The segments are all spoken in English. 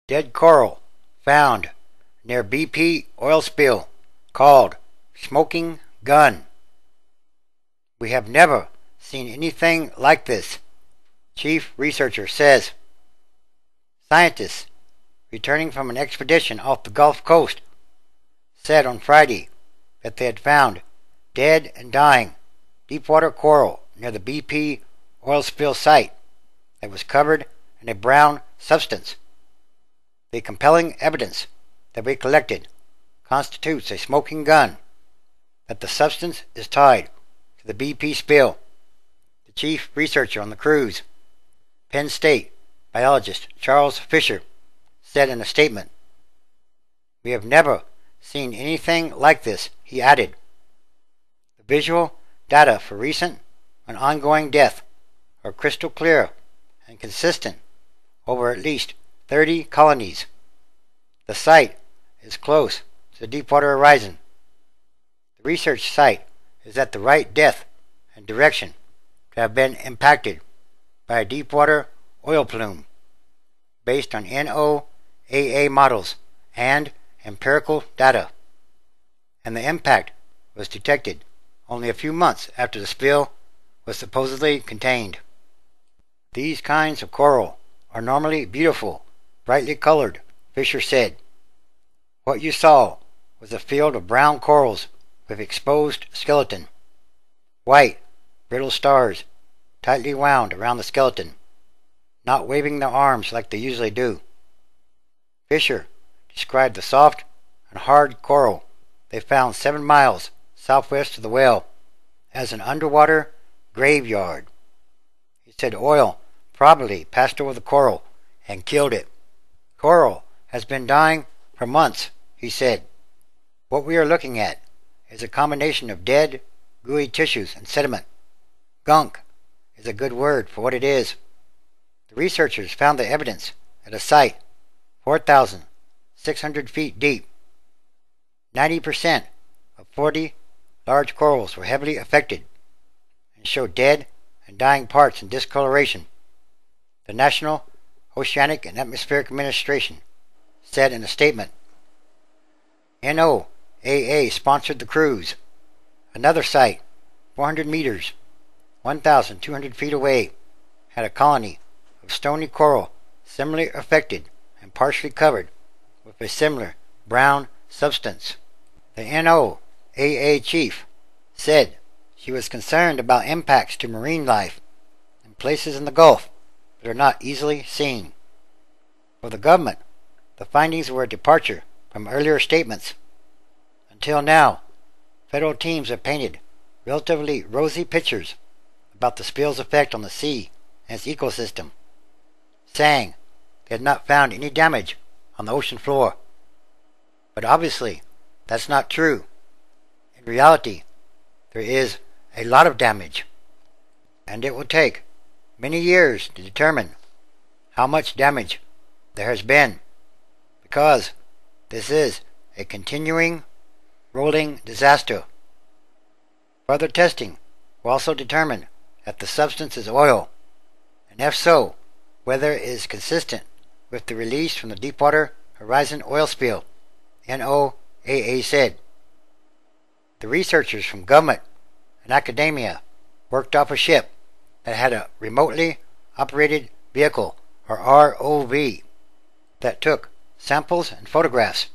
Dead coral found near BP oil spill called Smoking Gun. We have never seen anything like this, chief researcher says. Scientists returning from an expedition off the Gulf Coast said on Friday that they had found dead and dying deepwater coral near the BP oil spill site that was covered in a brown substance. The compelling evidence that we collected constitutes a smoking gun that the substance is tied to the BP spill, the chief researcher on the cruise, Penn State biologist Charles Fisher, said in a statement. We have never seen anything like this, he added. The visual data for recent and ongoing death are crystal clear and consistent over at least 30 colonies. The site is close to the Deepwater Horizon. The research site is at the right depth and direction to have been impacted by a deepwater oil plume based on NOAA models and empirical data, and the impact was detected only a few months after the spill was supposedly contained. These kinds of coral are normally beautiful, brightly colored, Fisher said. What you saw was a field of brown corals with exposed skeleton. White, brittle stars, tightly wound around the skeleton, not waving their arms like they usually do. Fisher described the soft and hard coral they found 7 miles southwest of the well as an underwater graveyard. He said oil probably passed over the coral and killed it. Coral has been dying for months, he said. What we are looking at is a combination of dead, gooey tissues and sediment. Gunk is a good word for what it is. The researchers found the evidence at a site 4,600 feet deep. 90% of 40 large corals were heavily affected and showed dead and dying parts and discoloration. The National Oceanic and Atmospheric Administration said in a statement. NOAA sponsored the cruise. Another site, 400 meters, 1,200 feet away, had a colony of stony coral similarly affected and partially covered with a similar brown substance. The NOAA chief said she was concerned about impacts to marine life in places in the Gulf that are not easily seen. For the government, the findings were a departure from earlier statements. Until now, federal teams have painted relatively rosy pictures about the spill's effect on the sea and its ecosystem, saying they had not found any damage on the ocean floor. But obviously, that's not true. In reality, there is a lot of damage, and it will take many years to determine how much damage there has been, because this is a continuing, rolling disaster. Further testing will also determine if the substance is oil, and if so, whether it is consistent with the release from the Deepwater Horizon oil spill, NOAA said. The researchers from government and academia worked off a ship that had a remotely operated vehicle, or ROV, that took samples and photographs.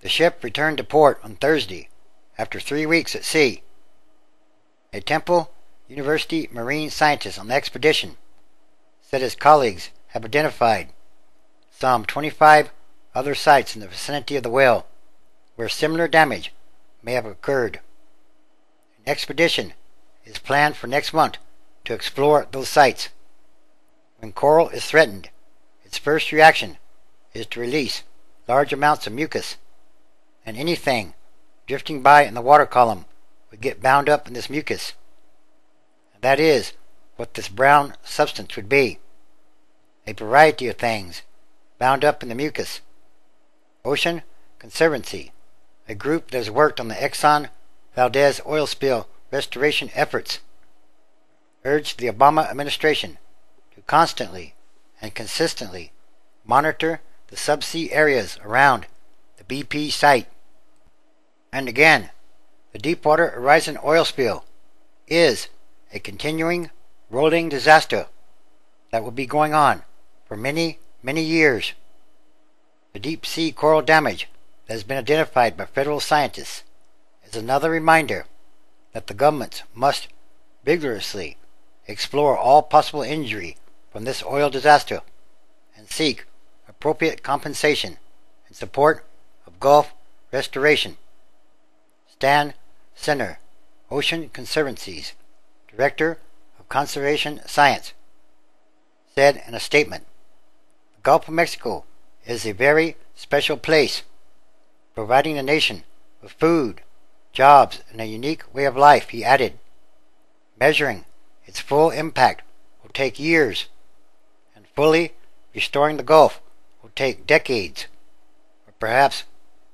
The ship returned to port on Thursday after 3 weeks at sea. A Temple University marine scientist on the expedition said his colleagues have identified some 25 other sites in the vicinity of the well where similar damage may have occurred. An expedition is planned for next month to explore those sites. When coral is threatened, its first reaction is to release large amounts of mucus, and anything drifting by in the water column would get bound up in this mucus. And that is what this brown substance would be. A variety of things bound up in the mucus. Ocean Conservancy, a group that has worked on the Exxon Valdez oil spill restoration efforts, urged the Obama administration to constantly and consistently monitor the subsea areas around the BP site. And again, the Deepwater Horizon oil spill is a continuing, rolling disaster that will be going on for many, many years. The deep sea coral damage that has been identified by federal scientists is another reminder that the governments must vigorously explore all possible injury from this oil disaster and seek appropriate compensation in support of Gulf restoration. Stan Senner, Ocean Conservancy's Director of Conservation Science, said in a statement, "The Gulf of Mexico is a very special place, providing the nation with food, jobs, and a unique way of life," he added. Measuring its full impact will take years, and fully restoring the Gulf will take decades, or perhaps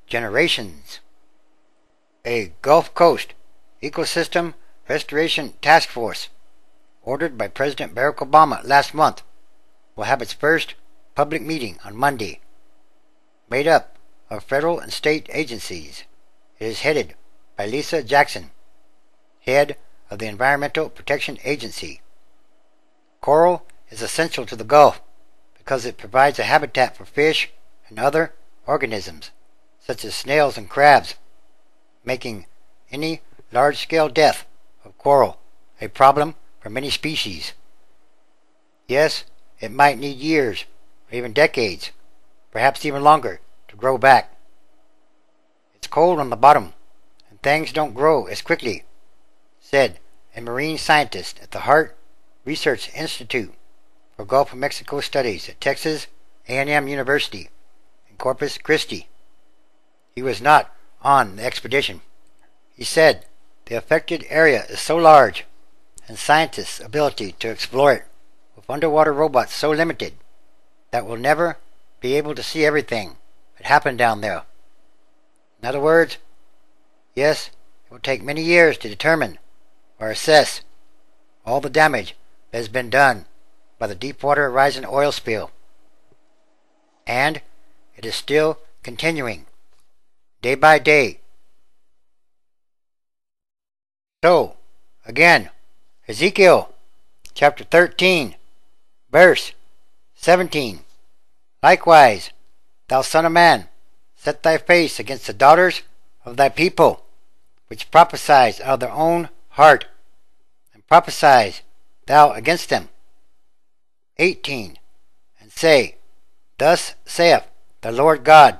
generations. A Gulf Coast Ecosystem Restoration Task Force, ordered by President Barack Obama last month, will have its first public meeting on Monday. Made up of federal and state agencies, it is headed by Lisa Jackson, head of the Environmental Protection Agency. Coral is essential to the Gulf because it provides a habitat for fish and other organisms, such as snails and crabs, making any large-scale death of coral a problem for many species. Yes, it might need years, or even decades, perhaps even longer, to grow back. It's cold on the bottom, and things don't grow as quickly, said a marine scientist at the Hart Research Institute for Gulf of Mexico Studies at Texas A&M University in Corpus Christi. He was not on the expedition. He said the affected area is so large, and scientists' ability to explore it with underwater robots so limited, that we'll never be able to see everything that happened down there. In other words, yes, it will take many years to determine or assess all the damage that has been done by the Deepwater Horizon oil spill. And it is still continuing, day by day. So, again, Ezekiel chapter 13, verse 17. Likewise, thou son of man, set thy face against the daughters of thy people, which prophesied out of their own heart, and prophesy thou against them. 18. And say, Thus saith the Lord God,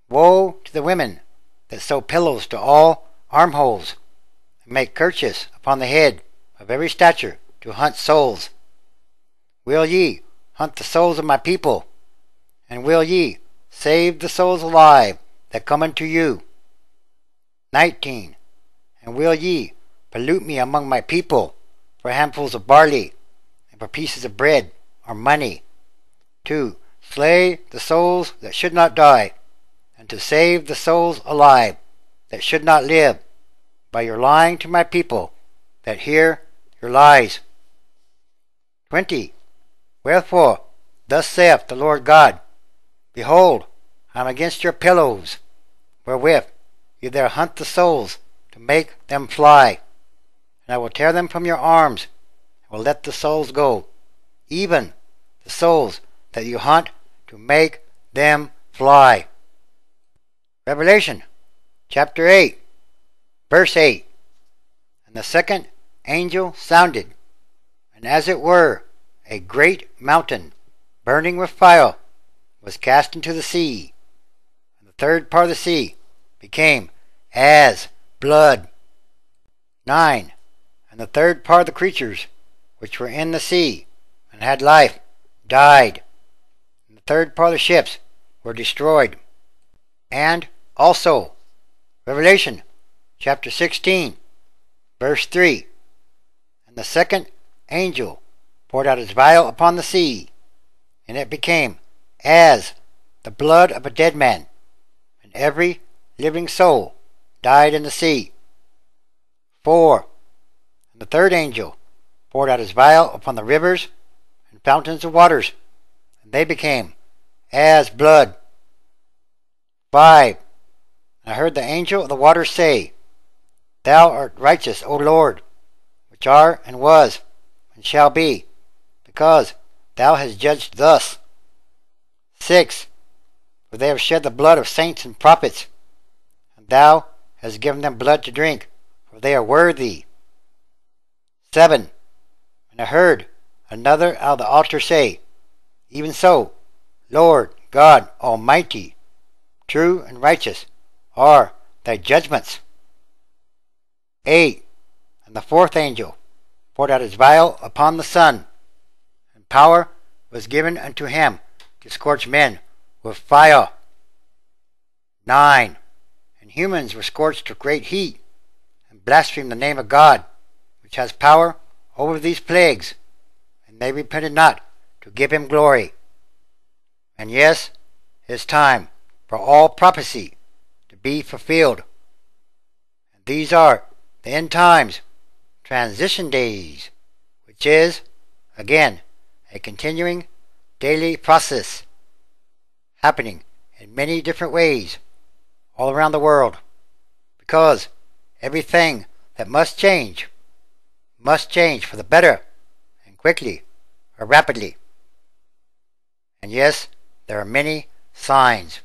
Woe to the women that sew pillows to all armholes, and make kerchiefs upon the head of every stature to hunt souls. Will ye hunt the souls of my people, and will ye save the souls alive that come unto you? 19. And will ye pollute me among my people for handfuls of barley, and for pieces of bread or money, to slay the souls that should not die, and to save the souls alive that should not live, by your lying to my people that hear your lies? 20. Wherefore, thus saith the Lord God, Behold, I am against your pillows, wherewith ye there hunt the souls to make them fly, and I will tear them from your arms, and will let the souls go, even the souls that you hunt to make them fly. Revelation chapter 8, verse 8. And the second angel sounded, and as it were, a great mountain, burning with fire, was cast into the sea, and the third part of the sea became as blood. 9. And the third part of the creatures which were in the sea and had life died, and the third part of the ships were destroyed. And also, Revelation chapter 16, verse 3. And the second angel poured out his vial upon the sea, and it became as the blood of a dead man, and every living soul died in the sea. 4. And the third angel poured out his vial upon the rivers and fountains of waters, and they became as blood. 5. And I heard the angel of the waters say, Thou art righteous, O Lord, which art and was and shall be, because thou hast judged thus. 6. For they have shed the blood of saints and prophets, and thou hast given them blood to drink, for they are worthy. 7. And I heard another out of the altar say, Even so, Lord God Almighty, true and righteous are thy judgments. 8. And the fourth angel poured out his vial upon the sun, and power was given unto him to scorch men with fire. 9. And humans were scorched with great heat, and blasphemed the name of God, which has power over these plagues, and they repented not to give him glory. And yes, it is time for all prophecy to be fulfilled. And these are the end times, transition days, which is, again, a continuing daily process happening in many different ways all around the world, because everything that must change for the better, and quickly or rapidly. And yes, there are many signs.